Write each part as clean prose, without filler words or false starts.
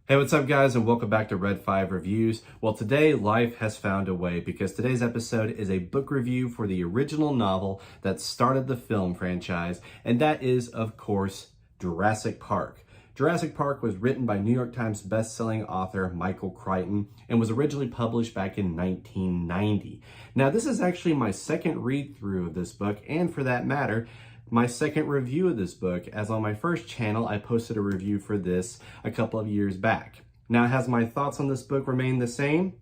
Hey, what's up guys, and welcome back to Red 5 Reviews. Well, today life has found a way because today's episode is a book review for the original novel that started the film franchise, and that is, of course, Jurassic Park. Jurassic Park was written by New York Times best-selling author Micheal Crichton and was originally published back in 1990. Now, this is actually my second read-through of this book, and for that matter, my second review of this book, as on my first channel, I posted a review for this a couple of years back. Now, has my thoughts on this book remained the same?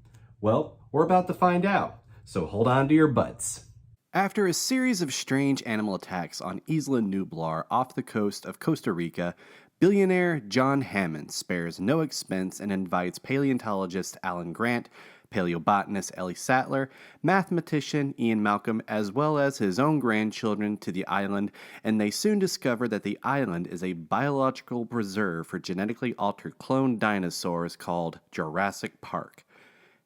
Well, we're about to find out, so hold on to your butts. After a series of strange animal attacks on Isla Nublar off the coast of Costa Rica, billionaire John Hammond spares no expense and invites paleontologist Alan Grant, paleobotanist Ellie Sattler, mathematician Ian Malcolm, as well as his own grandchildren to the island, and they soon discover that the island is a biological preserve for genetically altered cloned dinosaurs called Jurassic Park.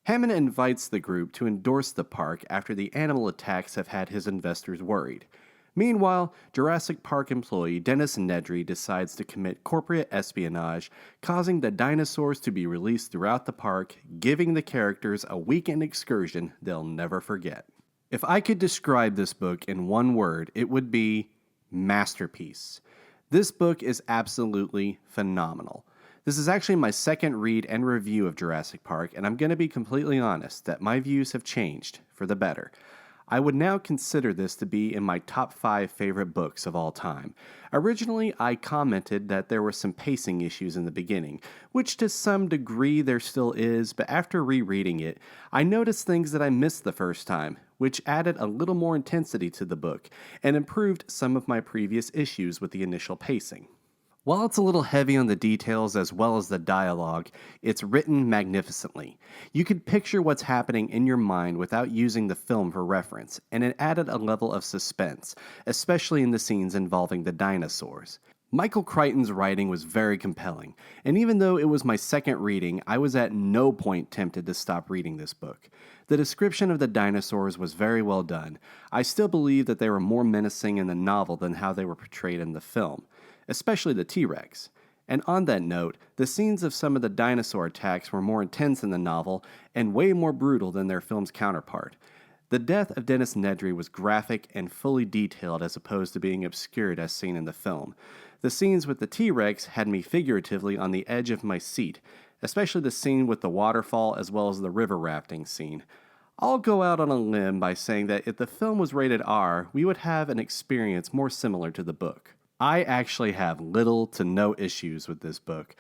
Hammond invites the group to endorse the park after the animal attacks have had his investors worried. Meanwhile, Jurassic Park employee Dennis Nedry decides to commit corporate espionage, causing the dinosaurs to be released throughout the park, giving the characters a weekend excursion they'll never forget. If I could describe this book in one word, it would be masterpiece. This book is absolutely phenomenal. This is actually my second read and review of Jurassic Park, and I'm going to be completely honest that my views have changed for the better. I would now consider this to be in my top 5 favorite books of all time. Originally, I commented that there were some pacing issues in the beginning, which to some degree there still is, but after rereading it, I noticed things that I missed the first time, which added a little more intensity to the book and improved some of my previous issues with the initial pacing. While it's a little heavy on the details as well as the dialogue, it's written magnificently. You can picture what's happening in your mind without using the film for reference, and it added a level of suspense, especially in the scenes involving the dinosaurs. Micheal Crichton's writing was very compelling, and even though it was my second reading, I was at no point tempted to stop reading this book. The description of the dinosaurs was very well done. I still believe that they were more menacing in the novel than how they were portrayed in the film, especially the T-Rex. And on that note, the scenes of some of the dinosaur attacks were more intense in the novel and way more brutal than their film's counterpart. The death of Dennis Nedry was graphic and fully detailed as opposed to being obscured as seen in the film. The scenes with the T-Rex had me figuratively on the edge of my seat, especially the scene with the waterfall as well as the river rafting scene. I'll go out on a limb by saying that if the film was rated R, we would have an experience more similar to the book. I actually have little to no issues with this book.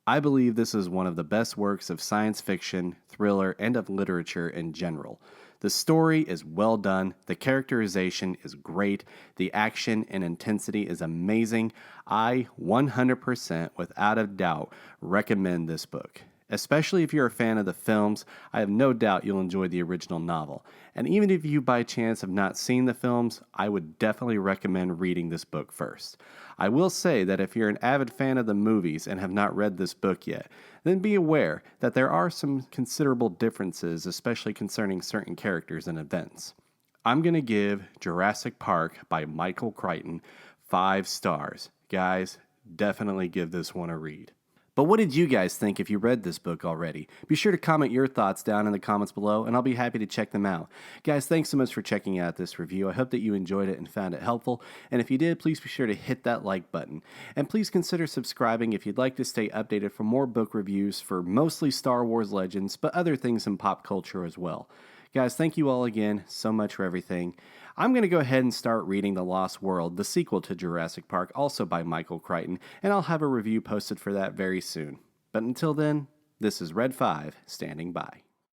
I believe this is one of the best works of science fiction, thriller, and of literature in general. The story is well done, the characterization is great, the action and intensity is amazing. I 100% without a doubt recommend this book. Especially if you're a fan of the films, I have no doubt you'll enjoy the original novel. And even if you by chance have not seen the films, I would definitely recommend reading this book first. I will say that if you're an avid fan of the movies and have not read this book yet, then be aware that there are some considerable differences, especially concerning certain characters and events. I'm going to give Jurassic Park by Micheal Crichton 5 stars. Guys, definitely give this one a read. But what did you guys think if you read this book already? Be sure to comment your thoughts down in the comments below, and I'll be happy to check them out. Guys, thanks so much for checking out this review. I hope that you enjoyed it and found it helpful. And if you did, please be sure to hit that like button. And please consider subscribing if you'd like to stay updated for more book reviews for mostly Star Wars Legends, but other things in pop culture as well. Guys, thank you all again so much for everything. I'm going to go ahead and start reading The Lost World, the sequel to Jurassic Park, also by Micheal Crichton, and I'll have a review posted for that very soon. But until then, this is Red 5 standing by.